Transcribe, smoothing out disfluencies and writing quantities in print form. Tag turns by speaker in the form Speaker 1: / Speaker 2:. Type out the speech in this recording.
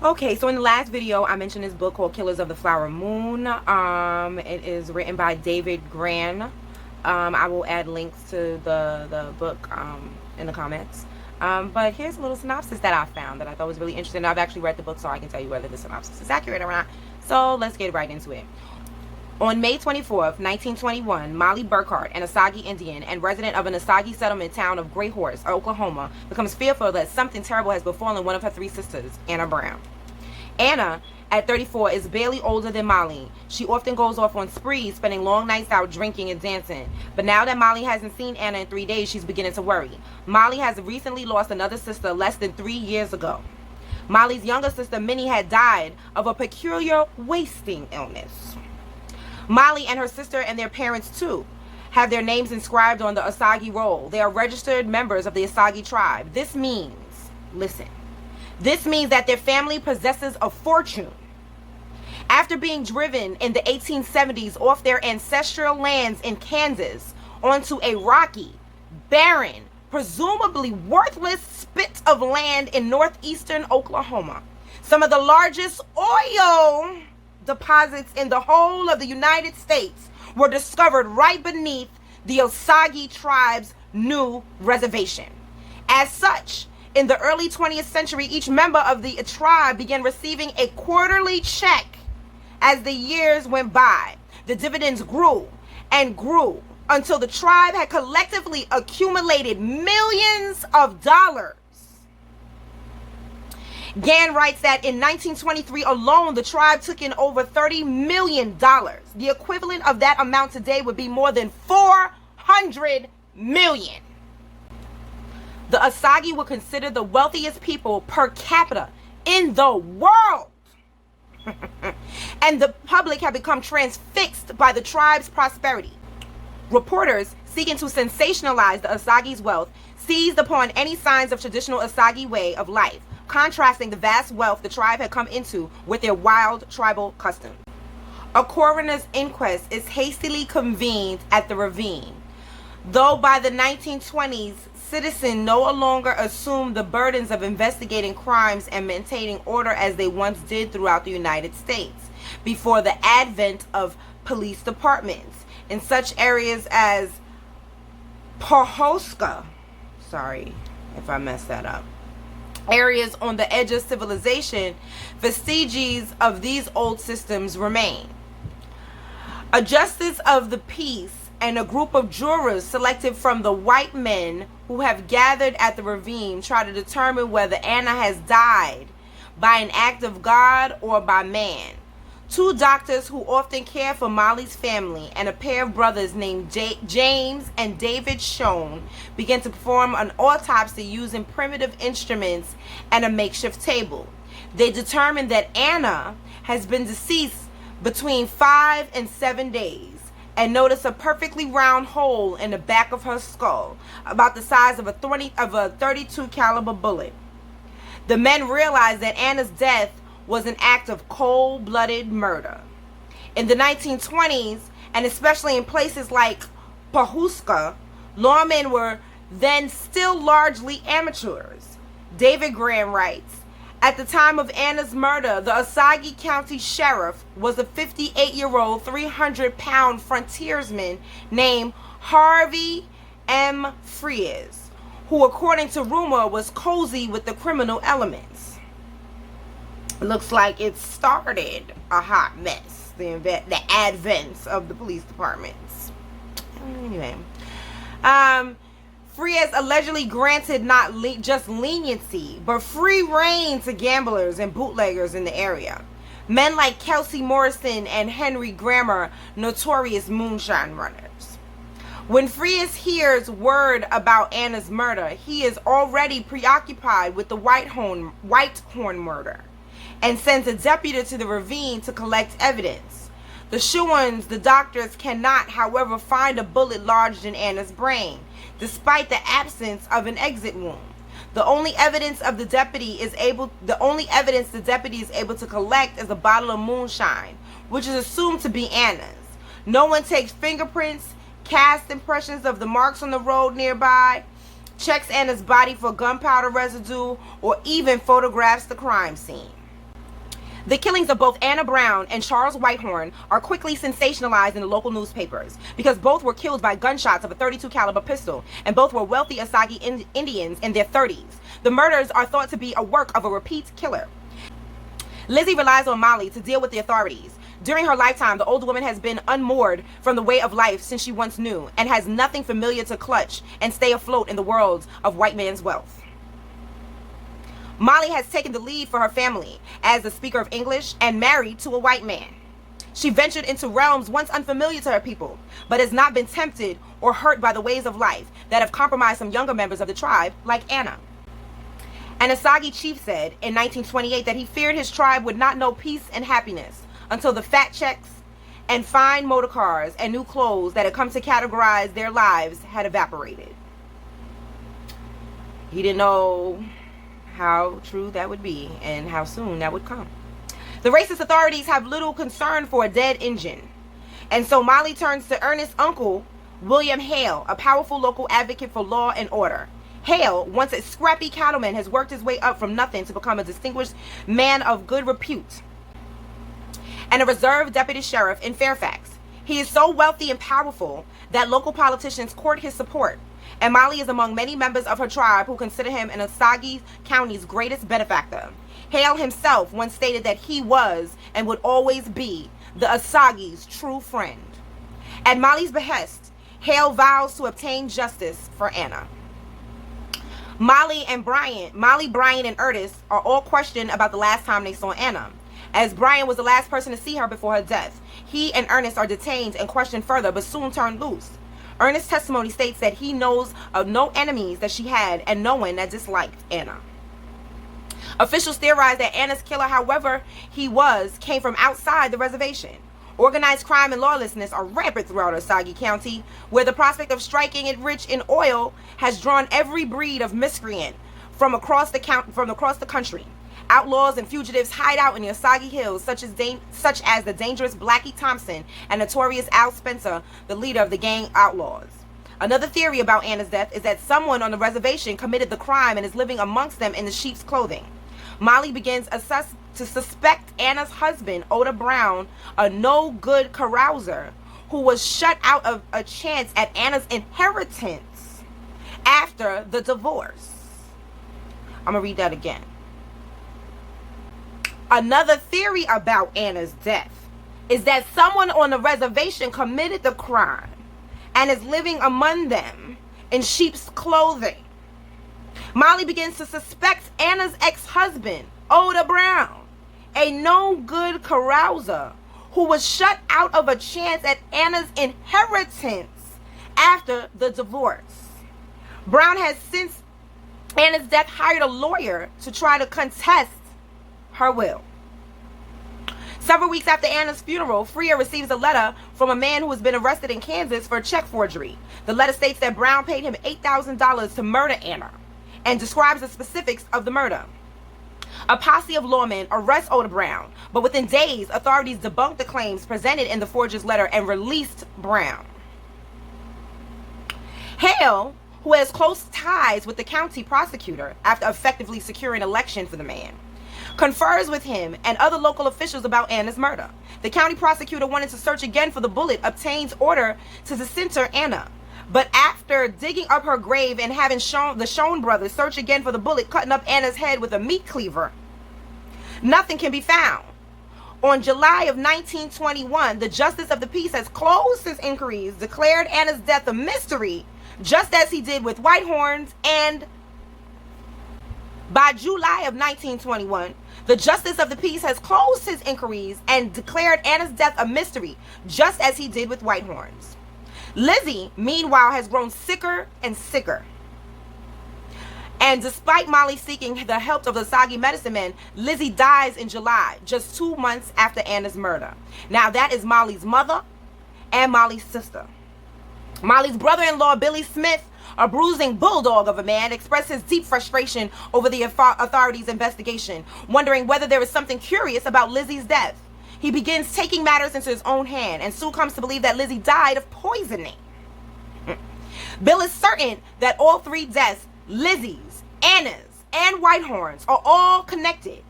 Speaker 1: Okay, so in the last video, I mentioned this book called Killers of the Flower Moon. It is written by David Gran. I will add links to the book in the comments. But here's a little synopsis that I found that I thought was really interesting. I've actually read the book, so I can tell you whether the synopsis is accurate or not. So let's get right into it. On May 24th, 1921, Molly Burkhart, an Osage Indian and resident of an Osage settlement town of Great Horse, Oklahoma, becomes fearful that something terrible has befallen one of her three sisters, Anna Brown. Anna, at 34, is barely older than Molly. She often goes off on sprees, spending long nights out drinking and dancing. But now that Molly hasn't seen Anna in 3 days, she's beginning to worry. Molly has recently lost another sister less than 3 years ago. Molly's younger sister, Minnie, had died of a peculiar wasting illness. Molly and her sister and their parents, too, have their names inscribed on the Osage roll. They are registered members of the Osage tribe. This means, listen, this means that their family possesses a fortune. After being driven in the 1870s off their ancestral lands in Kansas onto a rocky, barren, presumably worthless spit of land in northeastern Oklahoma, some of the largest oil deposits in the whole of the United States were discovered right beneath the Osage tribe's new reservation. As such, in the early 20th century, each member of the tribe began receiving a quarterly check. As the years went by, the dividends grew and grew until the tribe had collectively accumulated millions of dollars. Gann writes that in 1923 alone, the tribe took in over $30 million. The equivalent of that amount today would be more than $400 million. The Osage were considered the wealthiest people per capita in the world. And the public had become transfixed by the tribe's prosperity. Reporters seeking to sensationalize the Osage's wealth seized upon any signs of traditional Osage way of life, contrasting the vast wealth the tribe had come into with their wild tribal customs. A coroner's inquest is hastily convened at the ravine. Though by the 1920s, citizens no longer assumed the burdens of investigating crimes and maintaining order as they once did throughout the United States, before the advent of police departments in such areas as Pawhuska, sorry if I messed that up, areas on the edge of civilization, vestiges of these old systems remain. A justice of the peace and a group of jurors selected from the white men who have gathered at the ravine try to determine whether Anna has died by an act of God or by man. Two doctors who often care for Molly's family and a pair of brothers named James and David Schoen begin to perform an autopsy using primitive instruments and a makeshift table. They determine that Anna has been deceased between 5 and 7 days and notice a perfectly round hole in the back of her skull, about the size of a 32 caliber bullet. The men realize that Anna's death was an act of cold-blooded murder. In the 1920s, and especially in places like Pawhuska, lawmen were then still largely amateurs. David Graham writes, at the time of Anna's murder, the Osage County Sheriff was a 58-year-old, 300-pound frontiersman named Harvey M. Fries, who, according to rumor, was cozy with the criminal elements. Looks like it started a hot mess, the advent of the police departments. Anyway, Fries allegedly granted not just leniency, but free reign to gamblers and bootleggers in the area. Men like Kelsey Morrison and Henry Grammer, notorious moonshine runners. When Fries hears word about Anna's murder, he is already preoccupied with the Whitehorn murder and sends a deputy to the ravine to collect evidence. The Schuans, the doctors, cannot, however, find a bullet lodged in Anna's brain, despite the absence of an exit wound. The only evidence the deputy is able to collect is a bottle of moonshine, which is assumed to be Anna's. No one takes fingerprints, casts impressions of the marks on the road nearby, checks Anna's body for gunpowder residue, or even photographs the crime scene. The killings of both Anna Brown and Charles Whitehorn are quickly sensationalized in the local newspapers because both were killed by gunshots of a .32 caliber pistol and both were wealthy Osage Indians in their 30s. The murders are thought to be a work of a repeat killer. Lizzie relies on Molly to deal with the authorities. During her lifetime, the older woman has been unmoored from the way of life since she once knew and has nothing familiar to clutch and stay afloat in the world of white man's wealth. Molly has taken the lead for her family as the speaker of English and married to a white man. She ventured into realms once unfamiliar to her people, but has not been tempted or hurt by the ways of life that have compromised some younger members of the tribe, like Anna. An Osage chief said in 1928 that he feared his tribe would not know peace and happiness until the fat checks and fine motor cars and new clothes that had come to categorize their lives had evaporated. He didn't know how true that would be and how soon that would come. The racist authorities have little concern for a dead engine, and so Molly turns to Ernest's uncle, William Hale, a powerful local advocate for law and order. Hale, once a scrappy cattleman, has worked his way up from nothing to become a distinguished man of good repute and a reserve deputy sheriff in Fairfax. He is so wealthy and powerful that local politicians court his support, and Molly is among many members of her tribe who consider him an Osage County's greatest benefactor. Hale himself once stated that he was and would always be the Osage's true friend. At Molly's behest, Hale vows to obtain justice for Anna. Molly, Brian, and Ernest are all questioned about the last time they saw Anna. As Brian was the last person to see her before her death, he and Ernest are detained and questioned further, but soon turned loose. Ernest's testimony states that he knows of no enemies that she had and no one that disliked Anna. Officials theorize that Anna's killer, however he was, came from outside the reservation. Organized crime and lawlessness are rampant throughout Osage County, where the prospect of striking it rich in oil has drawn every breed of miscreant from across the country. Outlaws and fugitives hide out in the Osage Hills, such as the dangerous Blackie Thompson and notorious Al Spencer, the leader of the gang Outlaws. Another theory about Anna's death is that someone on the reservation committed the crime and is living amongst them in the sheep's clothing. Molly begins to suspect Anna's husband, Oda Brown, a no-good carouser who was shut out of a chance at Anna's inheritance after the divorce. I'm going to read that again. Another theory about Anna's death is that someone on the reservation committed the crime and is living among them in sheep's clothing. Molly begins to suspect Anna's ex-husband, Oda Brown, a no-good carouser who was shut out of a chance at Anna's inheritance after the divorce. Brown has since Anna's death hired a lawyer to try to contest her will. Several weeks after Anna's funeral, Freya receives a letter from a man who has been arrested in Kansas for check forgery. The letter states that Brown paid him $8,000 to murder Anna and describes the specifics of the murder. A posse of lawmen arrests Oda Brown, but within days, authorities debunked the claims presented in the forger's letter and released Brown. Hale, who has close ties with the county prosecutor after effectively securing election for the man, confers with him and other local officials about Anna's murder. The county prosecutor wanted to search again for the bullet, obtains order to decenter Anna. But after digging up her grave and having the Schoen brothers search again for the bullet, cutting up Anna's head with a meat cleaver, nothing can be found. On July of 1921, the Justice of the Peace has closed his inquiries, declared Anna's death a mystery, just as he did with Whitehorns, and by July of 1921, the Justice of the Peace has closed his inquiries and declared Anna's death a mystery, just as he did with Whitehorns. Lizzie, meanwhile, has grown sicker and sicker. And despite Molly seeking the help of the Osage medicine men, Lizzie dies in July, just 2 months after Anna's murder. Now, that is Molly's mother and Molly's sister. Molly's brother-in-law, Billy Smith, a bruising bulldog of a man, expressed his deep frustration over the authorities' investigation, wondering whether there is something curious about Lizzie's death. He begins taking matters into his own hand and soon comes to believe that Lizzie died of poisoning. Bill is certain that all three deaths, Lizzie's, Anna's, and Whitehorn's, are all connected